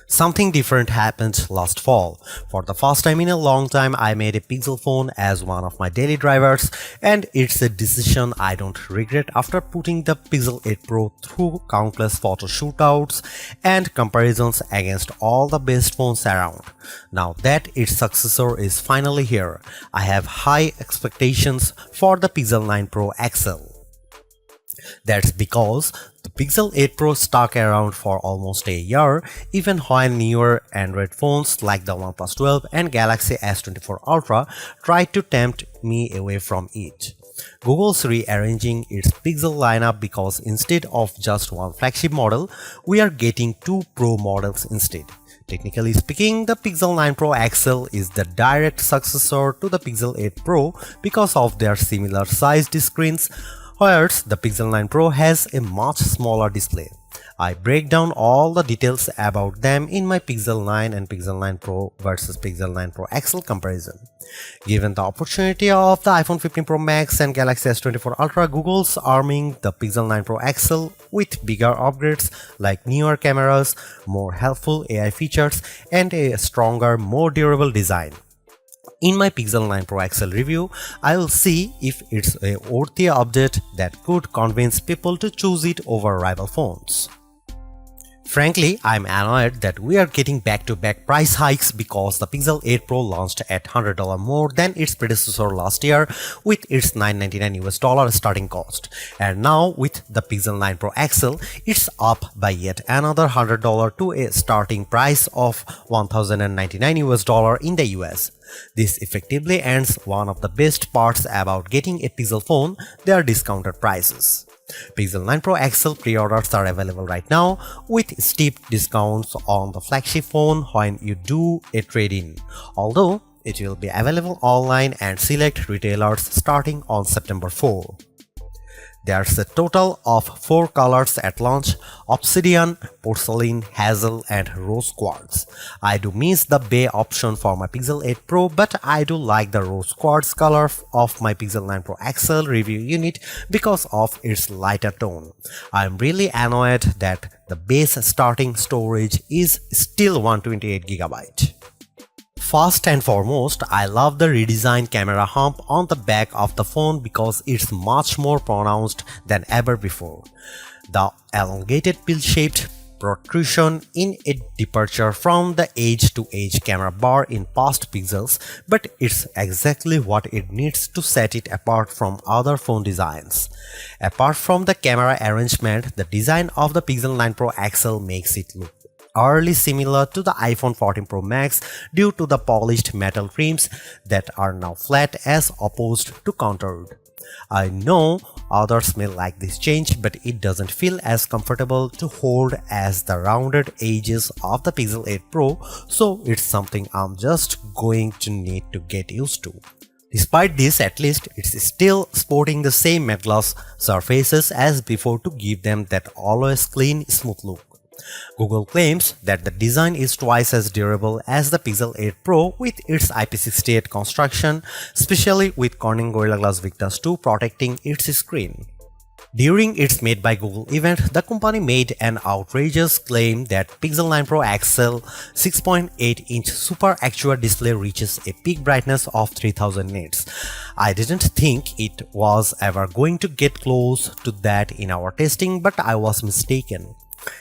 Something different happened last fall. For the first time in a long time, I made a Pixel phone as one of my daily drivers, and it's a decision I don't regret after putting the Pixel 8 Pro through countless photo shootouts and comparisons against all the best phones around. Now that its successor is finally here, I have high expectations for the Pixel 9 Pro XL. That's because the Pixel 8 Pro stuck around for almost a year, even when newer Android phones like the OnePlus 12 and Galaxy S24 Ultra tried to tempt me away from it. Google's rearranging its Pixel lineup because instead of just one flagship model, we are getting two Pro models instead. Technically speaking, the Pixel 9 Pro XL is the direct successor to the Pixel 8 Pro because of their similar sized screens, whereas the Pixel 9 Pro has a much smaller display. I break down all the details about them in my Pixel 9 and Pixel 9 Pro versus Pixel 9 Pro XL comparison. Given the opportunity of the iPhone 15 Pro Max and Galaxy S24 Ultra, Google's arming the Pixel 9 Pro XL with bigger upgrades like newer cameras, more helpful AI features, and a stronger, more durable design. In my Pixel 9 Pro XL review, I will see if it's a worthy update that could convince people to choose it over rival phones. Frankly, I'm annoyed that we are getting back-to-back price hikes because the Pixel 8 Pro launched at $100 more than its predecessor last year with its $999 starting cost. And now with the Pixel 9 Pro XL, it's up by yet another $100 to a starting price of $1,099 in the US. This effectively ends one of the best parts about getting a Pixel phone, their discounted prices. Pixel 9 Pro XL pre-orders are available right now with steep discounts on the flagship phone when you do a trade-in, although it will be available online and select retailers starting on September 4. There's a total of 4 colors at launch: Obsidian, Porcelain, Hazel, and Rose Quartz. I do miss the Bay option for my Pixel 8 Pro, but I do like the Rose Quartz color of my Pixel 9 Pro XL review unit because of its lighter tone. I'm really annoyed that the base starting storage is still 128GB. First and foremost, I love the redesigned camera hump on the back of the phone because it's much more pronounced than ever before. The elongated pill-shaped protrusion in a departure from the edge-to-edge camera bar in past Pixels, but it's exactly what it needs to set it apart from other phone designs. Apart from the camera arrangement, the design of the Pixel 9 Pro XL makes it look eerily similar to the iPhone 14 Pro Max due to the polished metal rims that are now flat as opposed to contoured. I know others may like this change, but it doesn't feel as comfortable to hold as the rounded edges of the Pixel 8 Pro, so it's something I'm just going to need to get used to. Despite this, at least it's still sporting the same matte gloss surfaces as before to give them that always clean, smooth look. Google claims that the design is twice as durable as the Pixel 8 Pro with its IP68 construction, especially with Corning Gorilla Glass Victus 2 protecting its screen. During its Made by Google event, the company made an outrageous claim that Pixel 9 Pro XL 6.8-inch Super Actua display reaches a peak brightness of 3000 nits. I didn't think it was ever going to get close to that in our testing, but I was mistaken.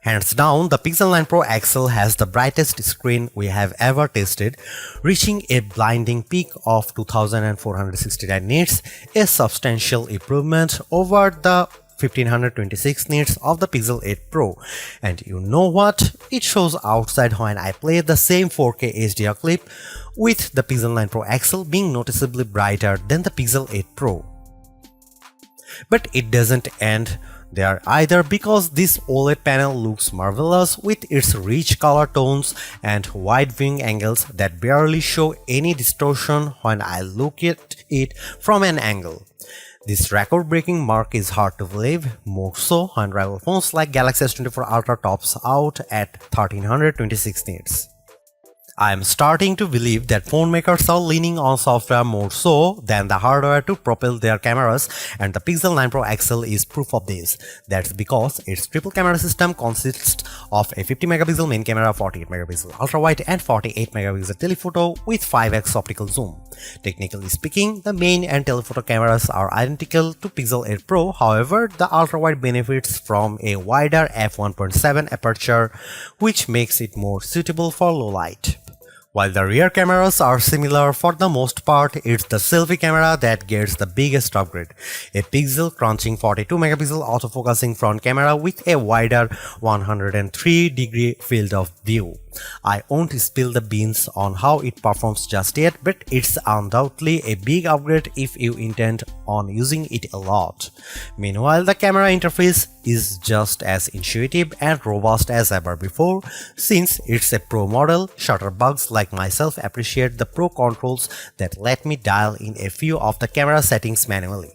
Hands down, the Pixel 9 Pro XL has the brightest screen we have ever tested, reaching a blinding peak of 2469 nits, a substantial improvement over the 1526 nits of the Pixel 8 Pro. And you know what? It shows outside when I play the same 4K HDR clip, with the Pixel 9 Pro XL being noticeably brighter than the Pixel 8 Pro. But it doesn't end there either, because this OLED panel looks marvelous with its rich color tones and wide viewing angles that barely show any distortion when I look at it from an angle. This record-breaking mark is hard to believe, more so when rival phones like Galaxy S24 Ultra tops out at 1326 nits. I'm starting to believe that phone makers are leaning on software more so than the hardware to propel their cameras, and the Pixel 9 Pro XL is proof of this. That's because its triple camera system consists of a 50 megapixel main camera, 48 megapixel ultra wide, and 48 megapixel telephoto with 5x optical zoom. Technically speaking, the main and telephoto cameras are identical to Pixel 8 Pro. However, the ultra wide benefits from a wider f1.7 aperture, which makes it more suitable for low light. While the rear cameras are similar for the most part, it's the selfie camera that gets the biggest upgrade. A pixel crunching 42 megapixel autofocusing front camera with a wider 103-degree field of view. I won't spill the beans on how it performs just yet, but it's undoubtedly a big upgrade if you intend on using it a lot. Meanwhile, the camera interface is just as intuitive and robust as ever before. Since it's a Pro model, shutterbugs like myself appreciate the Pro controls that let me dial in a few of the camera settings manually.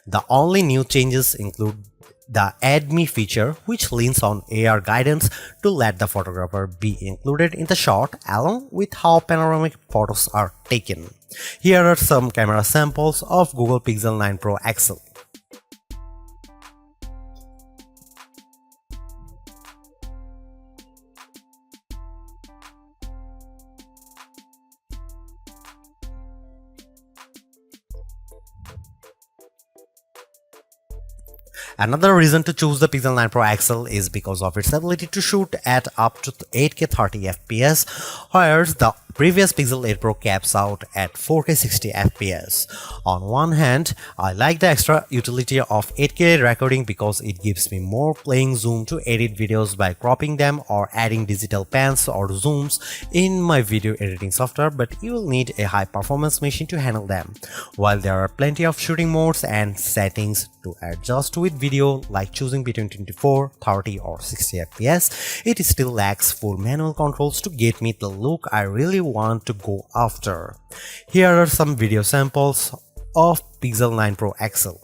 The only new changes include the Add Me feature, which leans on AR guidance to let the photographer be included in the shot along with how panoramic photos are taken. Here are some camera samples of Google Pixel 9 Pro XL. Another reason to choose the Pixel 9 Pro XL is because of its ability to shoot at up to 8K 30 FPS, whereas the previous Pixel 8 Pro caps out at 4K 60 FPS. On one hand, I like the extra utility of 8K recording because it gives me more playing zoom to edit videos by cropping them or adding digital pans or zooms in my video editing software, but you will need a high performance machine to handle them. While there are plenty of shooting modes and settings to adjust with video, like choosing between 24, 30 or 60 FPS, it still lacks full manual controls to get me the look I really want to go after. Here are some video samples of Pixel 9 Pro XL.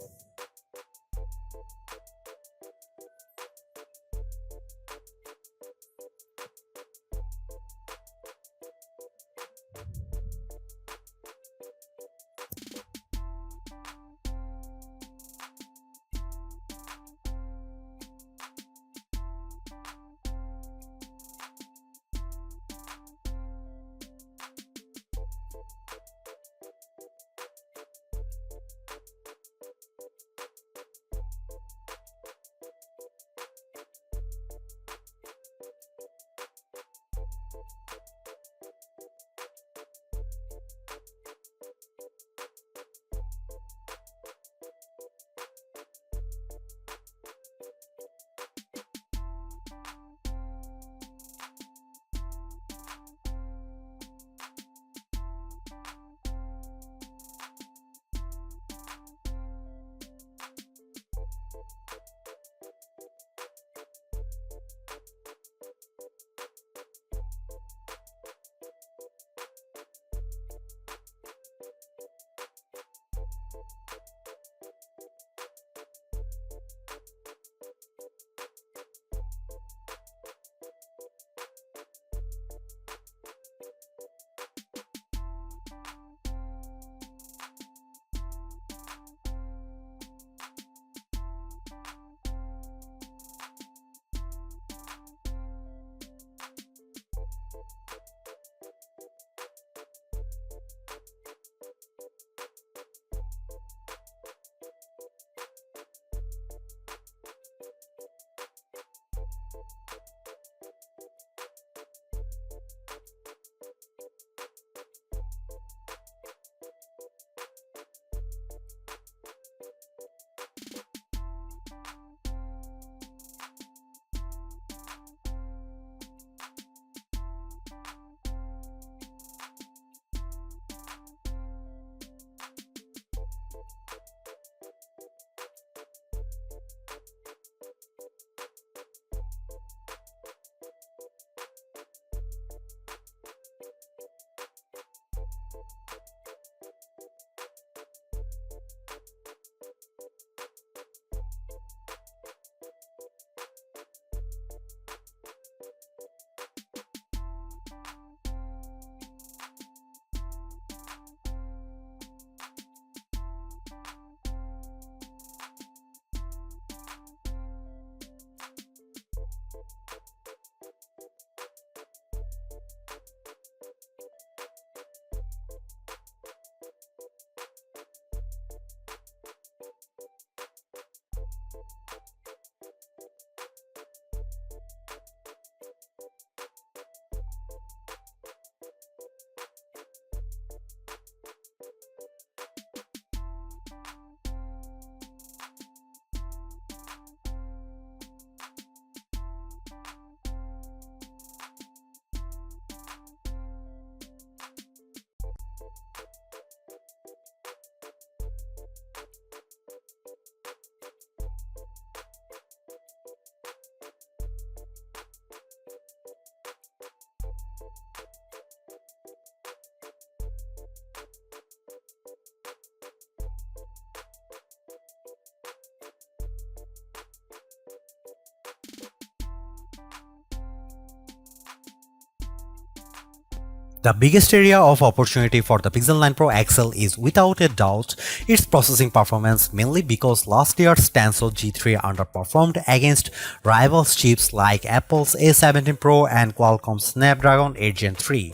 The biggest area of opportunity for the Pixel 9 Pro XL is without a doubt its processing performance, mainly because last year's Tensor G3 underperformed against rival chips like Apple's A17 Pro and Qualcomm's Snapdragon 8 Gen 3.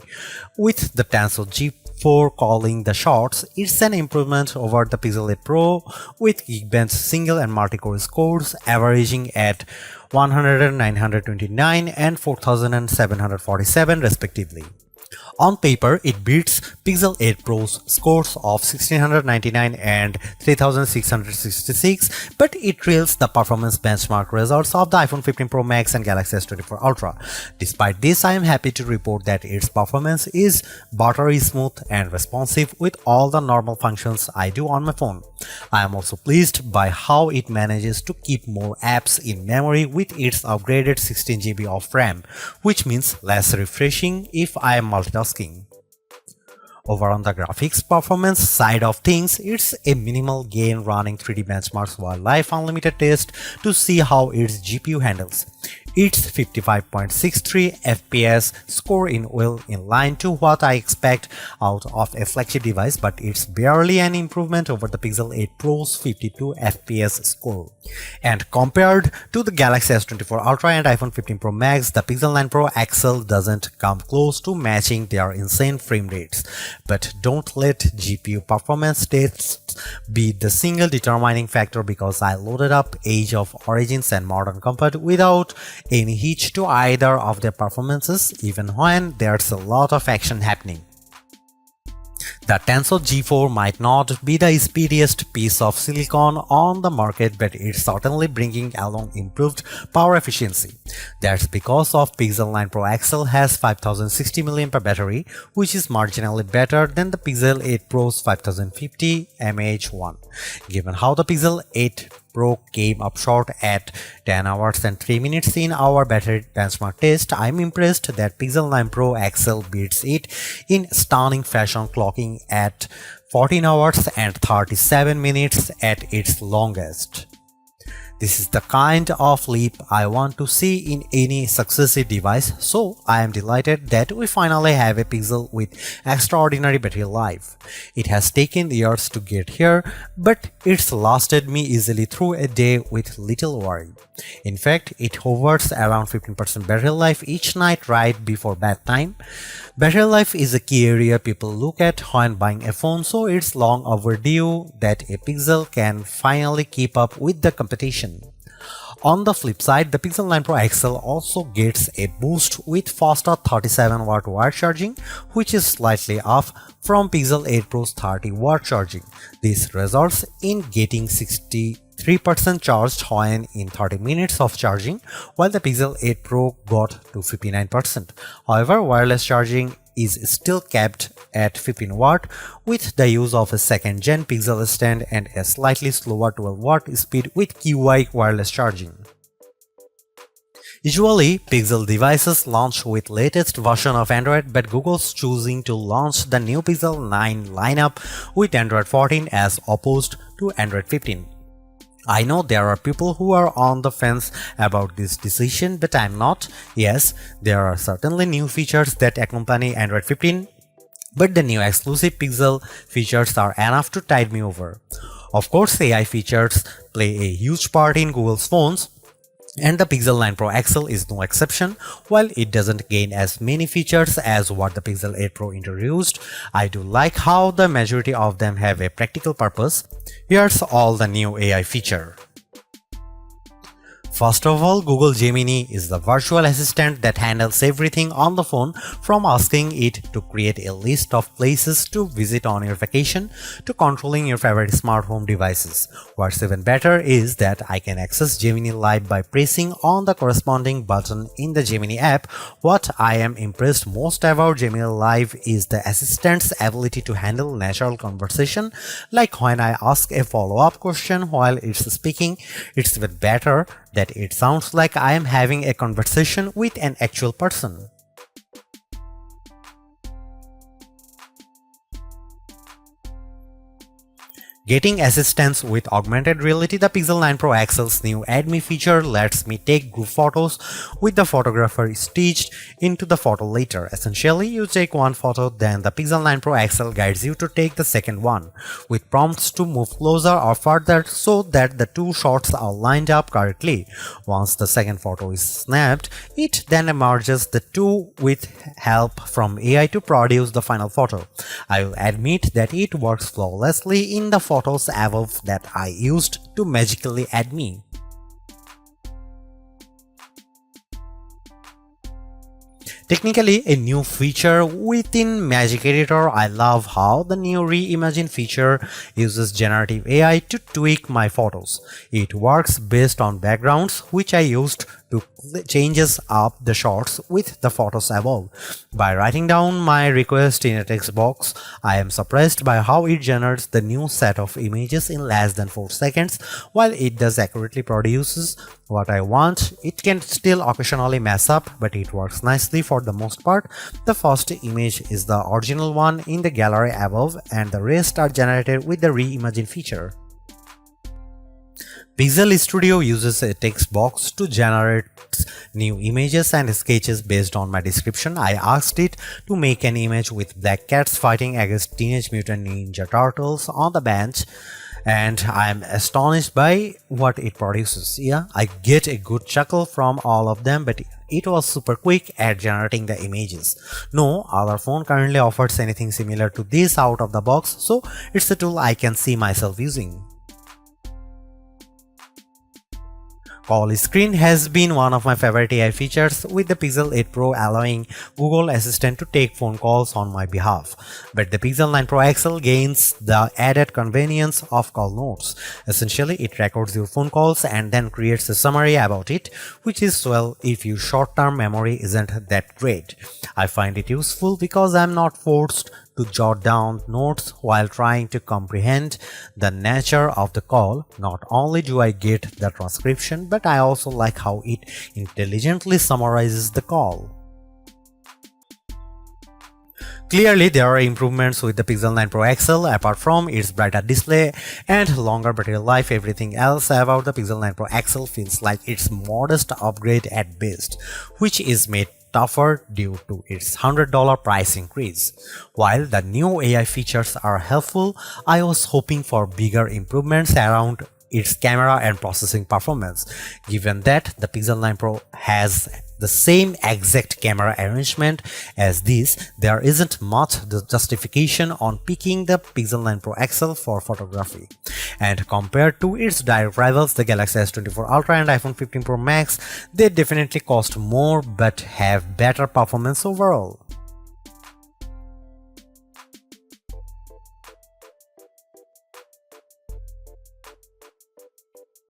With the Tensor G4 calling the shots, it's an improvement over the Pixel 8 Pro with Geekbench single and multi-core scores averaging at 100, 929 and 4747 respectively. On paper, it beats Pixel 8 Pro's scores of 1699 and 3666, but it trails the performance benchmark results of the iPhone 15 Pro Max and Galaxy S24 Ultra. Despite this, I am happy to report that its performance is buttery smooth and responsive with all the normal functions I do on my phone. I am also pleased by how it manages to keep more apps in memory with its upgraded 16 GB of RAM, which means less refreshing if I am multitasking. Over on the graphics performance side of things, it's a minimal gain running 3D benchmarks while Live Unlimited test to see how its GPU handles. Its 55.63 FPS score in well in line to what I expect out of a flagship device, but it's barely an improvement over the Pixel 8 Pro's 52 FPS score. And compared to the Galaxy S24 Ultra and iPhone 15 Pro Max, the Pixel 9 Pro XL doesn't come close to matching their insane frame rates. But don't let GPU performance tests be the single determining factor, because I loaded up Age of Origins and Modern Comfort without any hitch to either of their performances, even when there's a lot of action happening. The Tensor G4 might not be the speediest piece of silicon on the market, but it's certainly bringing along improved power efficiency. That's because of Pixel 9 Pro XL has 5060 mAh battery, which is marginally better than the Pixel 8 Pro's 5050 mAh1. Given how the Pixel 8 Pro came up short at 10 hours and 3 minutes in our battery benchmark test, I'm impressed that Pixel 9 Pro XL beats it in stunning fashion, clocking at 14 hours and 37 minutes at its longest. This is the kind of leap I want to see in any successive device, so I am delighted that we finally have a Pixel with extraordinary battery life. It has taken years to get here, but it's lasted me easily through a day with little worry. In fact, it hovers around 15% battery life each night right before bedtime. Battery life is a key area people look at when buying a phone, so it's long overdue that a Pixel can finally keep up with the competition. On the flip side, the Pixel 9 Pro XL also gets a boost with faster 37W wire charging, which is slightly off from Pixel 8 Pro's 30W charging. This results in getting 63% charged when in 30 minutes of charging, while the Pixel 8 Pro got to 59%. However, wireless charging is still capped at 15W with the use of a second-gen Pixel stand and a slightly slower 12W speed with QI wireless charging. Usually, Pixel devices launch with latest version of Android, but Google's choosing to launch the new Pixel 9 lineup with Android 14 as opposed to Android 15. I know there are people who are on the fence about this decision, but I'm not. Yes, there are certainly new features that accompany Android 15, but the new exclusive Pixel features are enough to tide me over. Of course, AI features play a huge part in Google's phones, and the Pixel 9 Pro XL is no exception. While it doesn't gain as many features as what the Pixel 8 Pro introduced, I do like how the majority of them have a practical purpose. Here's all the new AI feature. First of all, Google Gemini is the virtual assistant that handles everything on the phone, from asking it to create a list of places to visit on your vacation to controlling your favorite smart home devices. What's even better is that I can access Gemini Live by pressing on the corresponding button in the Gemini app. What I am impressed most about Gemini Live is the assistant's ability to handle natural conversation, like when I ask a follow-up question while it's speaking. It's even better that it sounds like I am having a conversation with an actual person. Getting assistance with augmented reality, the Pixel 9 Pro XL's new Add Me feature lets me take group photos with the photographer stitched into the photo later. Essentially, you take one photo, then the Pixel 9 Pro XL guides you to take the second one, with prompts to move closer or further so that the two shots are lined up correctly. Once the second photo is snapped, it then merges the two with help from AI to produce the final photo. I will admit that it works flawlessly in the photos above that I used to magically add me. Technically a new feature within Magic Editor, I love how the new Reimagine feature uses generative AI to tweak my photos. It works based on backgrounds which I used to changes up the shots with the photos above. By writing down my request in a text box, I am surprised by how it generates the new set of images in less than 4 seconds. While it does accurately produces what I want, it can still occasionally mess up, but it works nicely for the most part. The first image is the original one in the gallery above, and the rest are generated with the Reimagine feature. Pixel Studio uses a text box to generate new images and sketches based on my description. I asked it to make an image with black cats fighting against Teenage Mutant Ninja Turtles on the bench, and I am astonished by what it produces. Yeah, I get a good chuckle from all of them, but it was super quick at generating the images. No other phone currently offers anything similar to this out of the box, so it's a tool I can see myself using. Call screen has been one of my favorite AI features, with the Pixel 8 Pro allowing Google Assistant to take phone calls on my behalf. But the Pixel 9 Pro XL gains the added convenience of call notes. Essentially, it records your phone calls and then creates a summary about it, which is swell if your short-term memory isn't that great. I find it useful because I'm not forced to jot down notes while trying to comprehend the nature of the call. Not only do I get the transcription, but I also like how it intelligently summarizes the call. Clearly, there are improvements with the Pixel 9 Pro XL. Apart from its brighter display and longer battery life, everything else about the Pixel 9 Pro XL feels like its modest upgrade at best, which is made tougher due to its $100 price increase. While the new AI features are helpful, I was hoping for bigger improvements around its camera and processing performance. Given that the Pixel 9 Pro has the same exact camera arrangement as this, there isn't much justification on picking the Pixel 9 Pro XL for photography. And compared to its direct rivals, the Galaxy S24 Ultra and iPhone 15 Pro Max, they definitely cost more but have better performance overall.